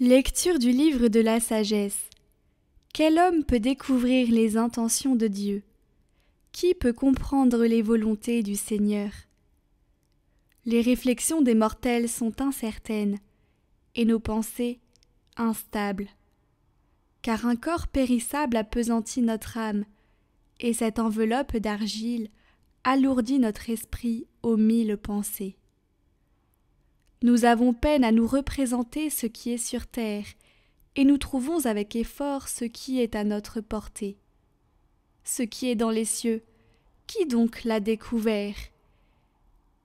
Lecture du livre de la sagesse. Quel homme peut découvrir les intentions de Dieu? Qui peut comprendre les volontés du Seigneur? Les réflexions des mortels sont incertaines, et nos pensées instables. Car un corps périssable appesantit notre âme, et cette enveloppe d'argile alourdit notre esprit aux 1000 pensées. Nous avons peine à nous représenter ce qui est sur terre, et nous trouvons avec effort ce qui est à notre portée. Ce qui est dans les cieux, qui donc l'a découvert?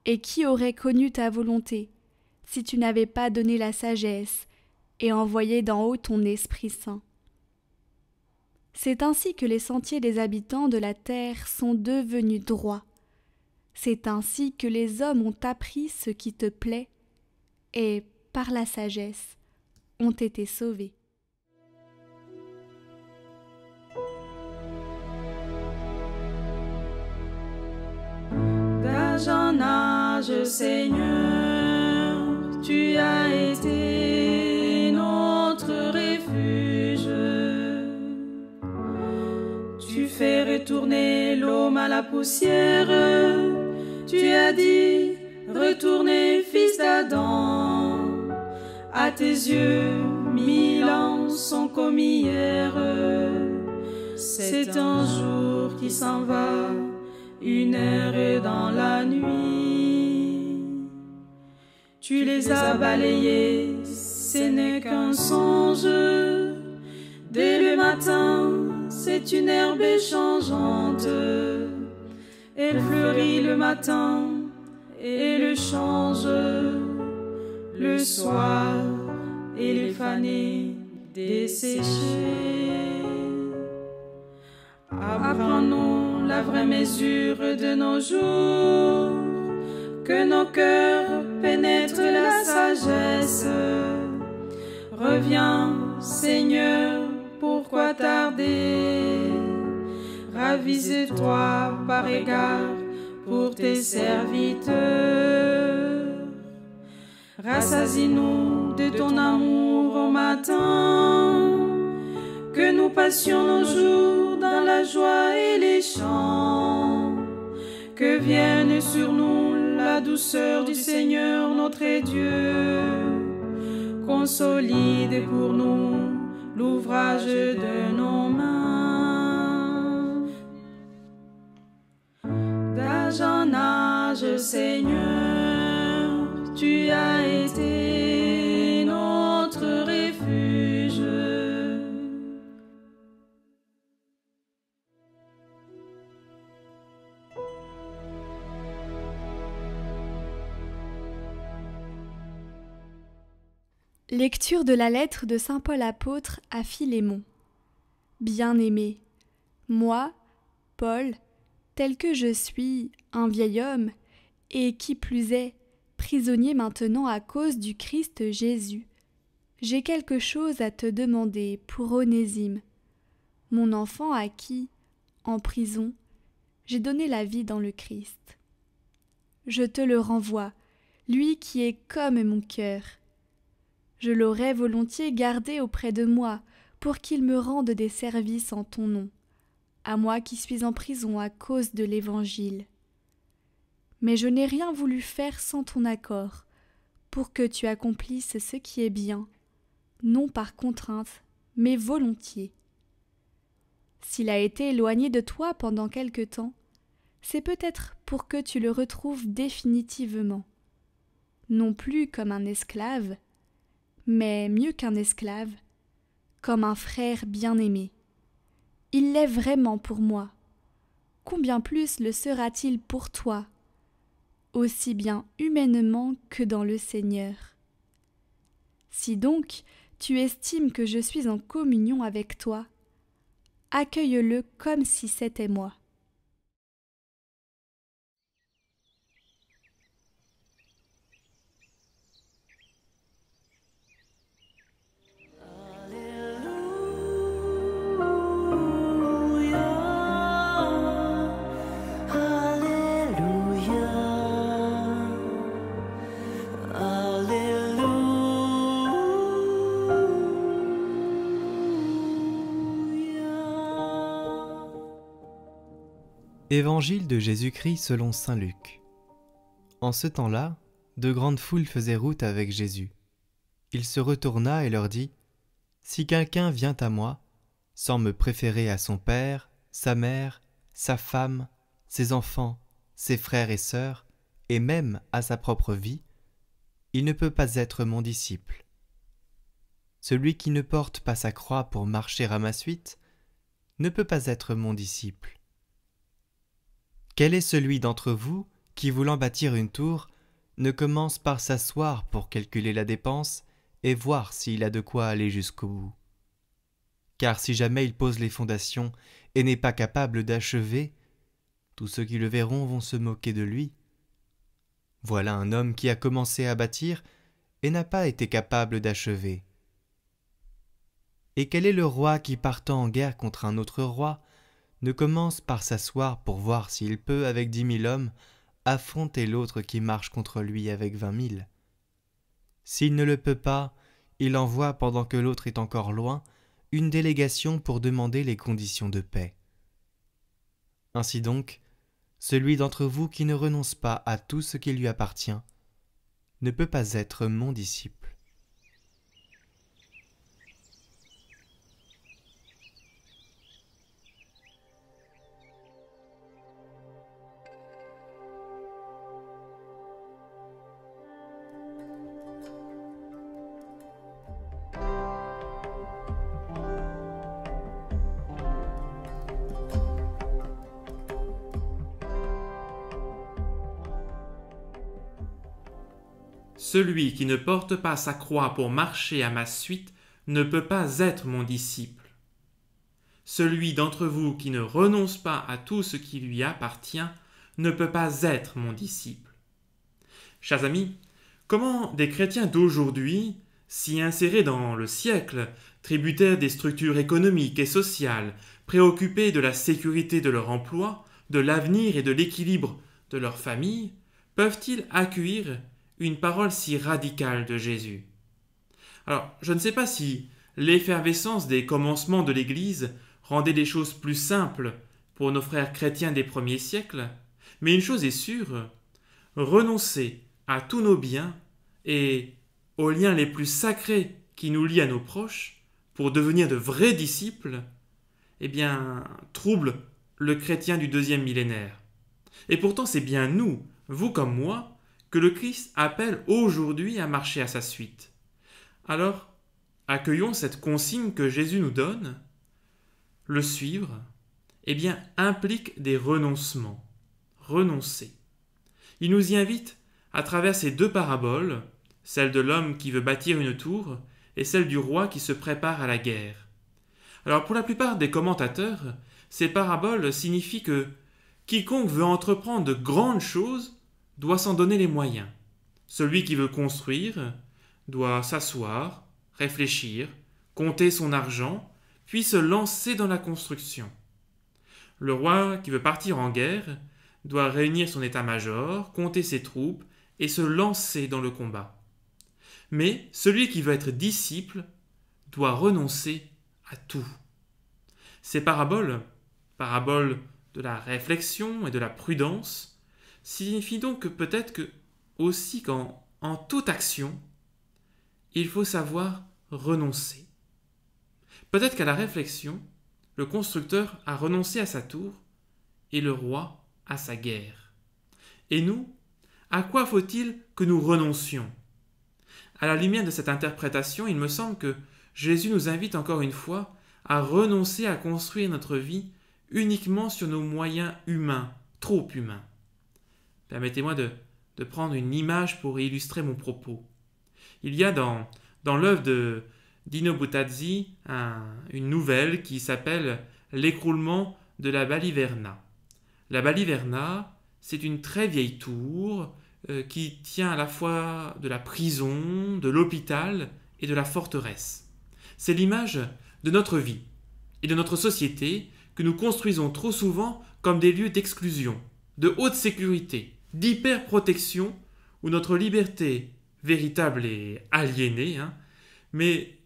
Et qui aurait connu ta volonté, si tu n'avais pas donné la sagesse et envoyé d'en haut ton Esprit Saint? C'est ainsi que les sentiers des habitants de la terre sont devenus droits. C'est ainsi que les hommes ont appris ce qui te plaît, et, par la sagesse, ont été sauvés. D'âge en âge, Seigneur, tu as été notre refuge. Tu fais retourner l'homme à la poussière. Tu as dit, retournez, fils d'Adam. À tes yeux, 1000 ans sont comme hier. C'est un jour qui s'en va, une heure est dans la nuit. Tu les as balayés, ce n'est qu'un songe. Dès le matin, c'est une herbe changeante. Elle fleurit le matin et le change. Le soir, elle est fanée, desséchée. Apprends-nous la vraie mesure de nos jours, que nos cœurs pénètrent la sagesse. Reviens, Seigneur, pourquoi tarder? Ravise-toi par égard pour tes serviteurs. Rassasie-nous de ton amour au matin, que nous passions nos jours dans la joie et les chants. Que vienne sur nous la douceur du Seigneur notre Dieu. Consolide pour nous l'ouvrage de nos mains. D'âge en âge, Seigneur, tu as été notre refuge. Lecture de la lettre de saint Paul apôtre à Philémon. Bien-aimé, moi, Paul, tel que je suis, un vieil homme, et qui plus est, prisonnier maintenant à cause du Christ Jésus, j'ai quelque chose à te demander pour Onésime, mon enfant à qui, en prison, j'ai donné la vie dans le Christ. Je te le renvoie, lui qui est comme mon cœur. Je l'aurais volontiers gardé auprès de moi pour qu'il me rende des services en ton nom, à moi qui suis en prison à cause de l'Évangile. Mais je n'ai rien voulu faire sans ton accord, pour que tu accomplisses ce qui est bien, non par contrainte, mais volontiers. S'il a été éloigné de toi pendant quelque temps, c'est peut-être pour que tu le retrouves définitivement, non plus comme un esclave, mais mieux qu'un esclave, comme un frère bien-aimé. Il l'est vraiment pour moi. Combien plus le sera-t-il pour toi, aussi bien humainement que dans le Seigneur. Si donc tu estimes que je suis en communion avec toi, accueille-le comme si c'était moi. Évangile de Jésus-Christ selon saint Luc. En ce temps-là, de grandes foules faisaient route avec Jésus. Il se retourna et leur dit : « Si quelqu'un vient à moi, sans me préférer à son père, sa mère, sa femme, ses enfants, ses frères et sœurs, et même à sa propre vie, il ne peut pas être mon disciple. Celui qui ne porte pas sa croix pour marcher à ma suite ne peut pas être mon disciple. Quel est celui d'entre vous qui, voulant bâtir une tour, ne commence par s'asseoir pour calculer la dépense et voir s'il a de quoi aller jusqu'au bout ? Car si jamais il pose les fondations et n'est pas capable d'achever, tous ceux qui le verront vont se moquer de lui. Voilà un homme qui a commencé à bâtir et n'a pas été capable d'achever. Et quel est le roi qui, partant en guerre contre un autre roi, ne commence par s'asseoir pour voir s'il peut, avec 10 000 hommes, affronter l'autre qui marche contre lui avec 20 000 ? S'il ne le peut pas, il envoie, pendant que l'autre est encore loin, une délégation pour demander les conditions de paix. Ainsi donc, celui d'entre vous qui ne renonce pas à tout ce qui lui appartient ne peut pas être mon disciple. Celui qui ne porte pas sa croix pour marcher à ma suite ne peut pas être mon disciple. Celui d'entre vous qui ne renonce pas à tout ce qui lui appartient ne peut pas être mon disciple. Chers amis, comment des chrétiens d'aujourd'hui, si insérés dans le siècle, tributaires des structures économiques et sociales, préoccupés de la sécurité de leur emploi, de l'avenir et de l'équilibre de leur famille, peuvent-ils accueillir une parole si radicale de Jésus? Alors, je ne sais pas si l'effervescence des commencements de l'Église rendait les choses plus simples pour nos frères chrétiens des premiers siècles, mais une chose est sûre, renoncer à tous nos biens et aux liens les plus sacrés qui nous lient à nos proches pour devenir de vrais disciples, trouble le chrétien du 2e millénaire. Et pourtant, c'est bien nous, vous comme moi, que le Christ appelle aujourd'hui à marcher à sa suite. Alors, accueillons cette consigne que Jésus nous donne. Le suivre, implique des renoncements. Renoncer. Il nous y invite à travers ces 2 paraboles, celle de l'homme qui veut bâtir une tour et celle du roi qui se prépare à la guerre. Alors, pour la plupart des commentateurs, ces paraboles signifient que quiconque veut entreprendre de grandes choses doit s'en donner les moyens. Celui qui veut construire doit s'asseoir, réfléchir, compter son argent, puis se lancer dans la construction. Le roi qui veut partir en guerre doit réunir son état-major, compter ses troupes et se lancer dans le combat. Mais celui qui veut être disciple doit renoncer à tout. Ces paraboles de la réflexion et de la prudence, signifie donc peut-être qu'en toute action, il faut savoir renoncer. Peut-être qu'à la réflexion, le constructeur a renoncé à sa tour et le roi à sa guerre. Et nous, à quoi faut-il que nous renoncions ? À la lumière de cette interprétation, il me semble que Jésus nous invite encore une fois à renoncer à construire notre vie uniquement sur nos moyens humains, trop humains. Permettez-moi de prendre une image pour illustrer mon propos. Il y a dans l'œuvre de Dino Buttazzi une nouvelle qui s'appelle « L'écroulement de la Baliverna ». La Baliverna, c'est une très vieille tour qui tient à la fois de la prison, de l'hôpital et de la forteresse. C'est l'image de notre vie et de notre société que nous construisons trop souvent comme des lieux d'exclusion, de haute sécurité, d'hyperprotection, où notre liberté véritable est aliénée, mais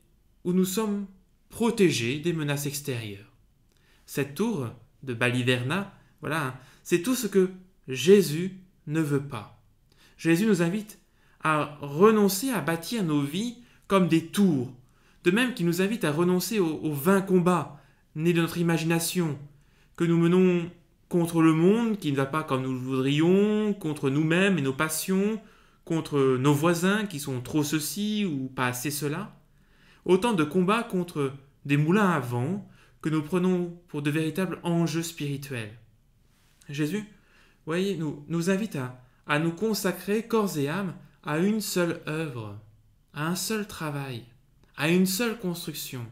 où nous sommes protégés des menaces extérieures. Cette tour de Baliverna Voilà, c'est tout ce que Jésus ne veut pas. Jésus nous invite à renoncer à bâtir nos vies comme des tours, de même qu'il nous invite à renoncer aux vains combats nés de notre imagination, que nous menons contre le monde qui ne va pas comme nous le voudrions, contre nous-mêmes et nos passions, contre nos voisins qui sont trop ceci ou pas assez cela. Autant de combats contre des moulins à vent que nous prenons pour de véritables enjeux spirituels. Jésus, voyez, nous invite à nous consacrer corps et âme à une seule œuvre, à un seul travail, à une seule construction.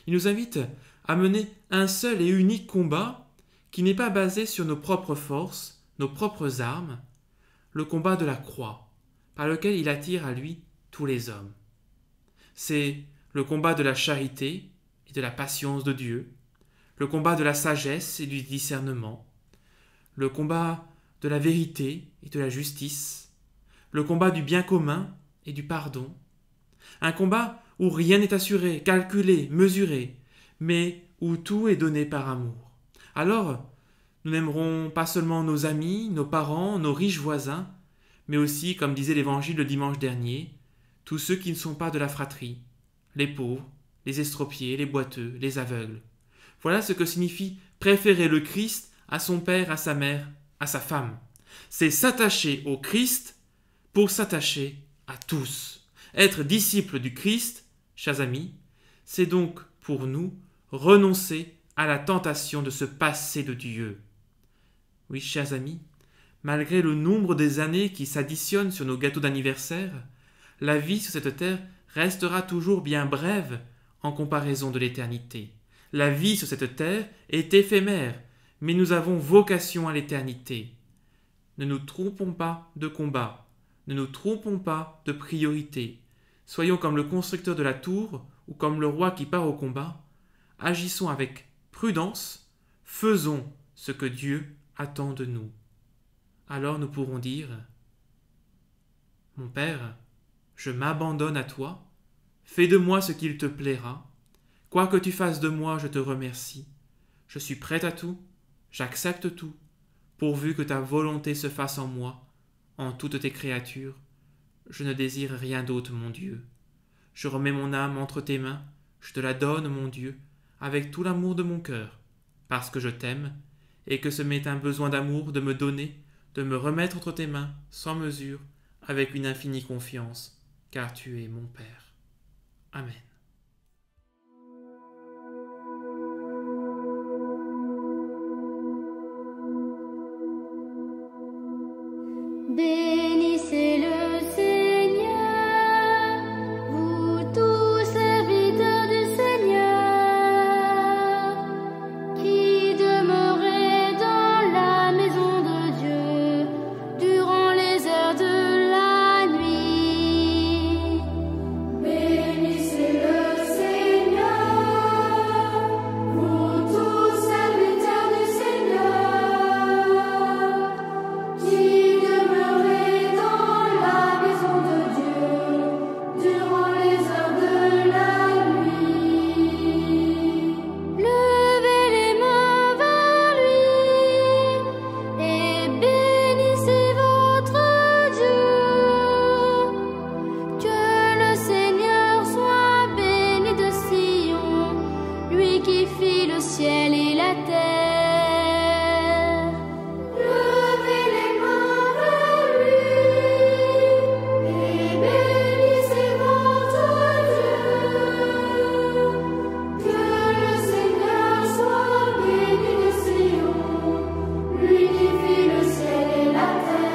Il nous invite à mener un seul et unique combat qui n'est pas basé sur nos propres forces, nos propres armes, le combat de la croix, par lequel il attire à lui tous les hommes. C'est le combat de la charité et de la patience de Dieu, le combat de la sagesse et du discernement, le combat de la vérité et de la justice, le combat du bien commun et du pardon, un combat où rien n'est assuré, calculé, mesuré, mais où tout est donné par amour. Alors, nous n'aimerons pas seulement nos amis, nos parents, nos riches voisins, mais aussi, comme disait l'Évangile le dimanche dernier, tous ceux qui ne sont pas de la fratrie, les pauvres, les estropiés, les boiteux, les aveugles. Voilà ce que signifie préférer le Christ à son père, à sa mère, à sa femme. C'est s'attacher au Christ pour s'attacher à tous. Être disciple du Christ, chers amis, c'est donc pour nous renoncer à la tentation de se passer de Dieu. Oui, chers amis, malgré le nombre des années qui s'additionnent sur nos gâteaux d'anniversaire, la vie sur cette terre restera toujours bien brève en comparaison de l'éternité. La vie sur cette terre est éphémère, mais nous avons vocation à l'éternité. Ne nous trompons pas de combat, ne nous trompons pas de priorité. Soyons comme le constructeur de la tour ou comme le roi qui part au combat. Agissons avec prudence, faisons ce que Dieu attend de nous. Alors nous pourrons dire « Mon Père, je m'abandonne à toi, fais de moi ce qu'il te plaira. Quoi que tu fasses de moi, je te remercie. Je suis prêt à tout, j'accepte tout, pourvu que ta volonté se fasse en moi, en toutes tes créatures. Je ne désire rien d'autre, mon Dieu. Je remets mon âme entre tes mains, je te la donne, mon Dieu, avec tout l'amour de mon cœur, parce que je t'aime, et que ce m'est un besoin d'amour de me donner, de me remettre entre tes mains, sans mesure, avec une infinie confiance, car tu es mon Père. Amen. Bénissez le Seigneur, vous tous serviteurs du Seigneur, qui demeurez dans la maison de Dieu durant les heures de la nuit. Bénissez le Seigneur, vous tous serviteurs du Seigneur, qui qui fit le ciel et la terre. Levez les mains vers lui et bénissez votre Dieu. Que le Seigneur soit béni de Sion, lui qui fit le ciel et la terre.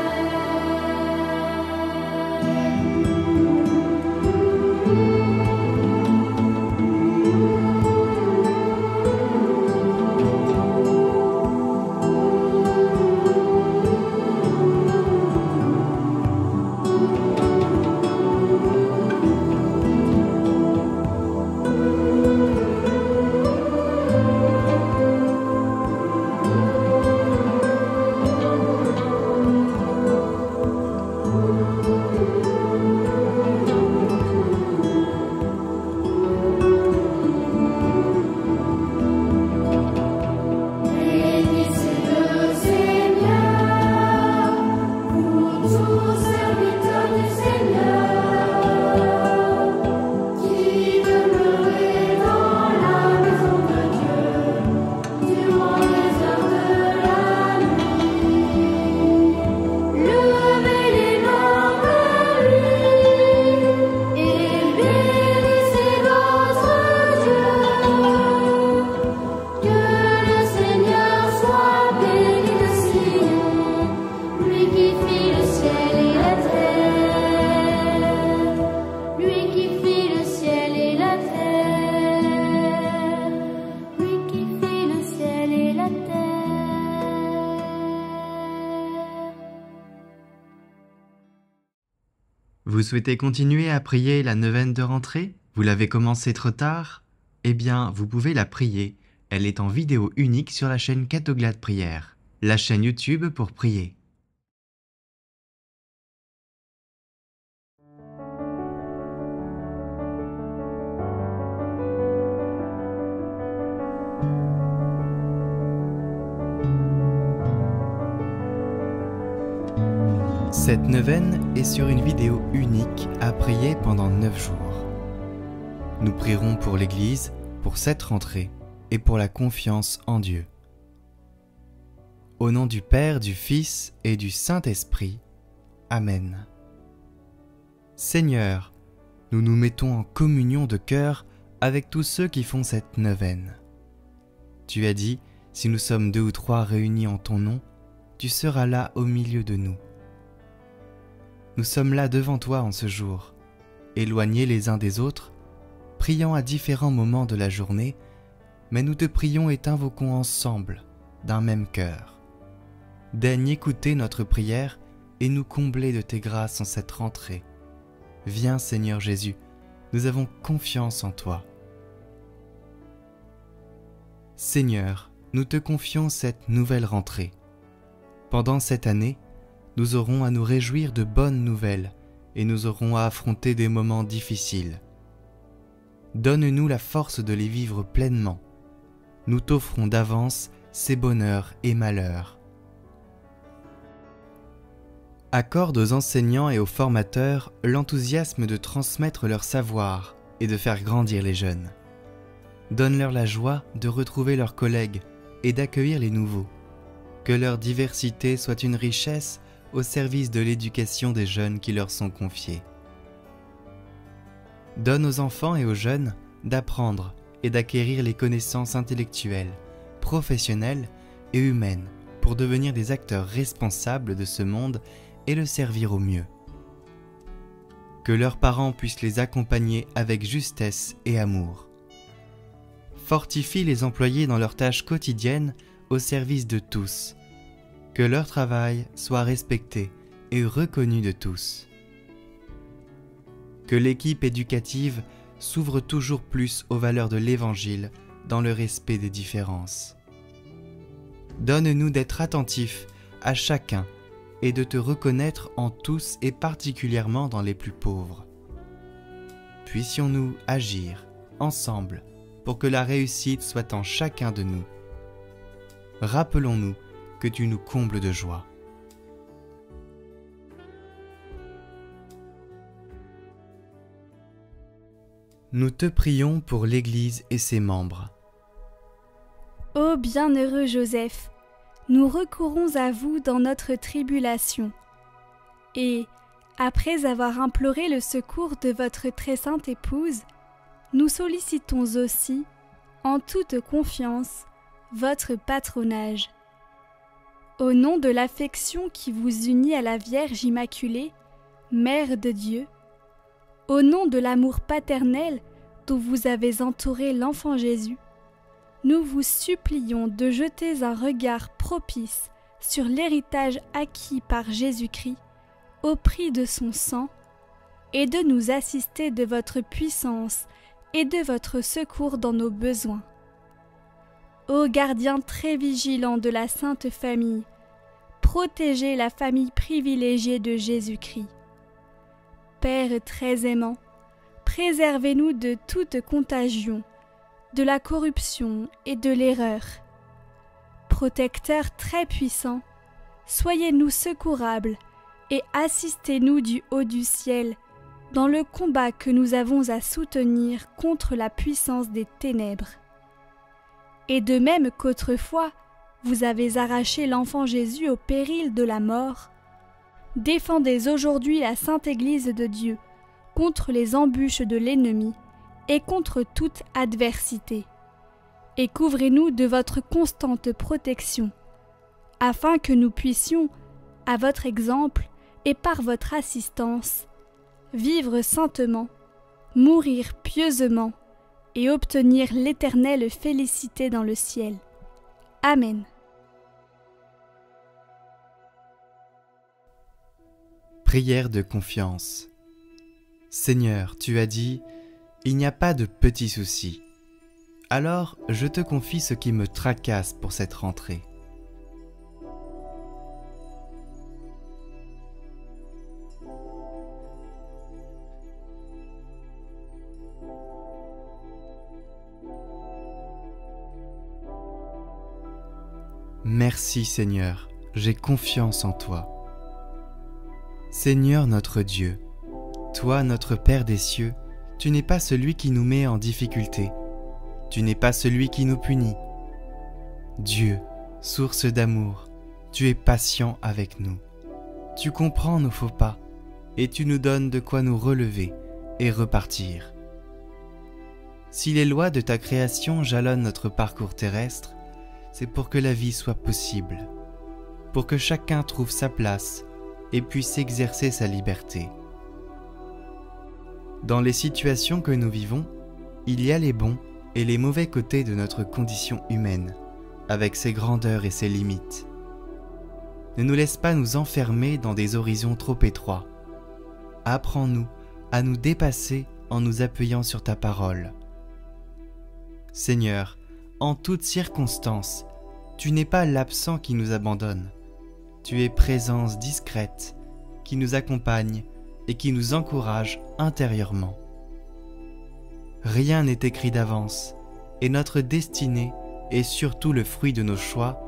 Vous souhaitez continuer à prier la neuvaine de rentrée? Vous l'avez commencée trop tard? Eh bien, vous pouvez la prier. Elle est en vidéo unique sur la chaîne Catoglade Prière, la chaîne YouTube pour prier. Cette neuvaine est sur une vidéo unique à prier pendant 9 jours. Nous prierons pour l'Église, pour cette rentrée et pour la confiance en Dieu. Au nom du Père, du Fils et du Saint-Esprit. Amen. Seigneur, nous nous mettons en communion de cœur avec tous ceux qui font cette neuvaine. Tu as dit, si nous sommes 2 ou 3 réunis en ton nom, tu seras là au milieu de nous. Nous sommes là devant toi en ce jour, éloignés les uns des autres, priant à différents moments de la journée, mais nous te prions et t'invoquons ensemble, d'un même cœur. Daigne écouter notre prière et nous combler de tes grâces en cette rentrée. Viens Seigneur Jésus, nous avons confiance en toi. Seigneur, nous te confions cette nouvelle rentrée. Pendant cette année, nous aurons à nous réjouir de bonnes nouvelles et nous aurons à affronter des moments difficiles. Donne-nous la force de les vivre pleinement. Nous t'offrons d'avance ces bonheurs et malheurs. Accorde aux enseignants et aux formateurs l'enthousiasme de transmettre leur savoir et de faire grandir les jeunes. Donne-leur la joie de retrouver leurs collègues et d'accueillir les nouveaux. Que leur diversité soit une richesse au service de l'éducation des jeunes qui leur sont confiés. Donne aux enfants et aux jeunes d'apprendre et d'acquérir les connaissances intellectuelles, professionnelles et humaines pour devenir des acteurs responsables de ce monde et le servir au mieux. Que leurs parents puissent les accompagner avec justesse et amour. Fortifie les employés dans leurs tâches quotidiennes au service de tous. Que leur travail soit respecté et reconnu de tous. Que l'équipe éducative s'ouvre toujours plus aux valeurs de l'Évangile dans le respect des différences. Donne-nous d'être attentifs à chacun et de te reconnaître en tous et particulièrement dans les plus pauvres. Puissions-nous agir ensemble pour que la réussite soit en chacun de nous. Rappelons-nous que tu nous combles de joie. Nous te prions pour l'Église et ses membres. Ô bienheureux Joseph, nous recourons à vous dans notre tribulation. Et, après avoir imploré le secours de votre très sainte épouse, nous sollicitons aussi, en toute confiance, votre patronage. Au nom de l'affection qui vous unit à la Vierge Immaculée, Mère de Dieu, au nom de l'amour paternel dont vous avez entouré l'enfant Jésus, nous vous supplions de jeter un regard propice sur l'héritage acquis par Jésus-Christ au prix de son sang et de nous assister de votre puissance et de votre secours dans nos besoins. Ô gardien très vigilant de la Sainte Famille, protégez la famille privilégiée de Jésus-Christ. Père très aimant, préservez-nous de toute contagion, de la corruption et de l'erreur. Protecteur très puissant, soyez-nous secourables et assistez-nous du haut du ciel dans le combat que nous avons à soutenir contre la puissance des ténèbres. Et de même qu'autrefois, vous avez arraché l'enfant Jésus au péril de la mort, défendez aujourd'hui la Sainte Église de Dieu contre les embûches de l'ennemi et contre toute adversité. Et couvrez-nous de votre constante protection, afin que nous puissions, à votre exemple et par votre assistance, vivre saintement, mourir pieusement et obtenir l'éternelle félicité dans le ciel. Amen. Prière de confiance. Seigneur, tu as dit, il n'y a pas de petits soucis. Alors, je te confie ce qui me tracasse pour cette rentrée. Merci Seigneur, j'ai confiance en toi. Seigneur notre Dieu, toi notre Père des cieux, tu n'es pas celui qui nous met en difficulté, tu n'es pas celui qui nous punit. Dieu, source d'amour, tu es patient avec nous. Tu comprends nos faux pas et tu nous donnes de quoi nous relever et repartir. Si les lois de ta création jalonnent notre parcours terrestre, c'est pour que la vie soit possible, pour que chacun trouve sa place et puisse exercer sa liberté. Dans les situations que nous vivons, il y a les bons et les mauvais côtés de notre condition humaine, avec ses grandeurs et ses limites. Ne nous laisse pas nous enfermer dans des horizons trop étroits. Apprends-nous à nous dépasser en nous appuyant sur ta parole. Seigneur, en toutes circonstances, tu n'es pas l'absent qui nous abandonne. Tu es présence discrète qui nous accompagne et qui nous encourage intérieurement. Rien n'est écrit d'avance et notre destinée est surtout le fruit de nos choix,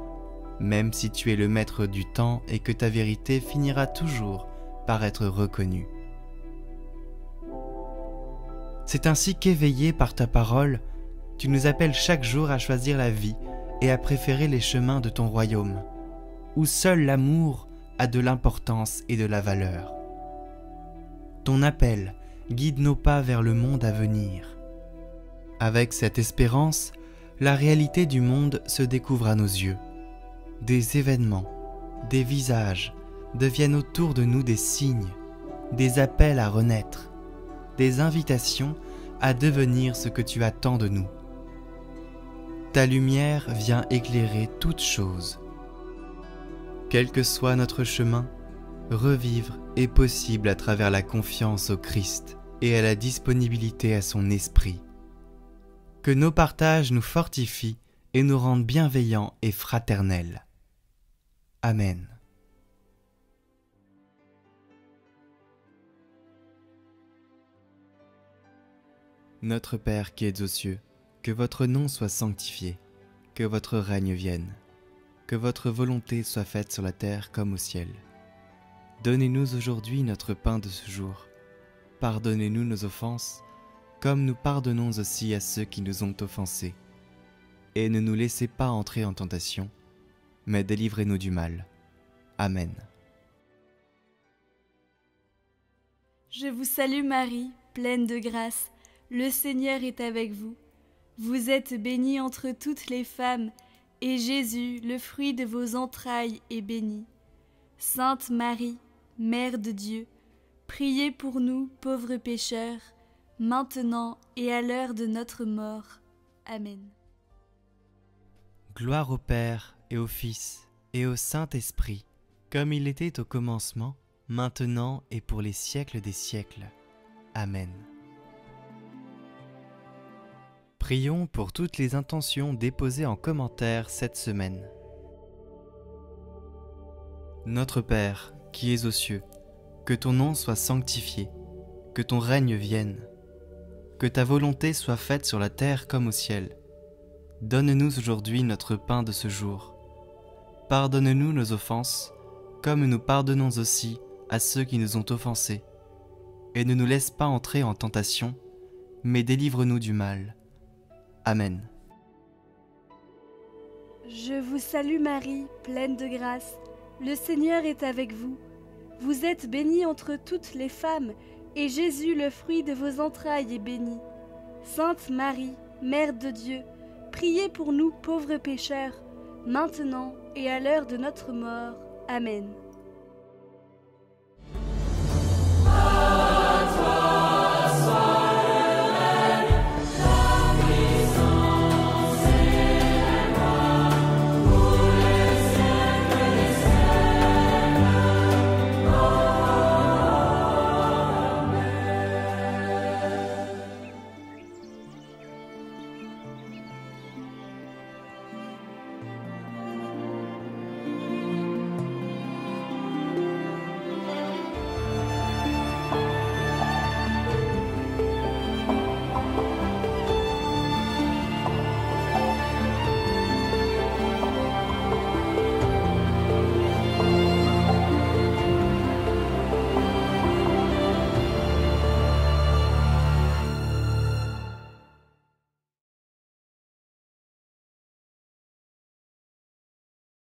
même si tu es le maître du temps et que ta vérité finira toujours par être reconnue. C'est ainsi qu'éveillé par ta parole, tu nous appelles chaque jour à choisir la vie et à préférer les chemins de ton royaume, où seul l'amour a de l'importance et de la valeur. Ton appel guide nos pas vers le monde à venir. Avec cette espérance, la réalité du monde se découvre à nos yeux. Des événements, des visages deviennent autour de nous des signes, des appels à renaître, des invitations à devenir ce que tu attends de nous. Ta lumière vient éclairer toutes choses. Quel que soit notre chemin, revivre est possible à travers la confiance au Christ et à la disponibilité à son esprit. Que nos partages nous fortifient et nous rendent bienveillants et fraternels. Amen. Notre Père qui es aux cieux, que votre nom soit sanctifié, que votre règne vienne, que votre volonté soit faite sur la terre comme au ciel. Donnez-nous aujourd'hui notre pain de ce jour. Pardonnez-nous nos offenses, comme nous pardonnons aussi à ceux qui nous ont offensés. Et ne nous laissez pas entrer en tentation, mais délivrez-nous du mal. Amen. Je vous salue Marie, pleine de grâce, le Seigneur est avec vous. Vous êtes bénie entre toutes les femmes, et Jésus, le fruit de vos entrailles, est béni. Sainte Marie, Mère de Dieu, priez pour nous, pauvres pécheurs, maintenant et à l'heure de notre mort. Amen. Gloire au Père et au Fils et au Saint-Esprit, comme il était au commencement, maintenant et pour les siècles des siècles. Amen. Prions pour toutes les intentions déposées en commentaire cette semaine. Notre Père, qui es aux cieux, que ton nom soit sanctifié, que ton règne vienne, que ta volonté soit faite sur la terre comme au ciel. Donne-nous aujourd'hui notre pain de ce jour. Pardonne-nous nos offenses, comme nous pardonnons aussi à ceux qui nous ont offensés. Et ne nous laisse pas entrer en tentation, mais délivre-nous du mal. Amen. Je vous salue Marie, pleine de grâce, le Seigneur est avec vous. Vous êtes bénie entre toutes les femmes, et Jésus, le fruit de vos entrailles, est béni. Sainte Marie, Mère de Dieu, priez pour nous pauvres pécheurs, maintenant et à l'heure de notre mort. Amen.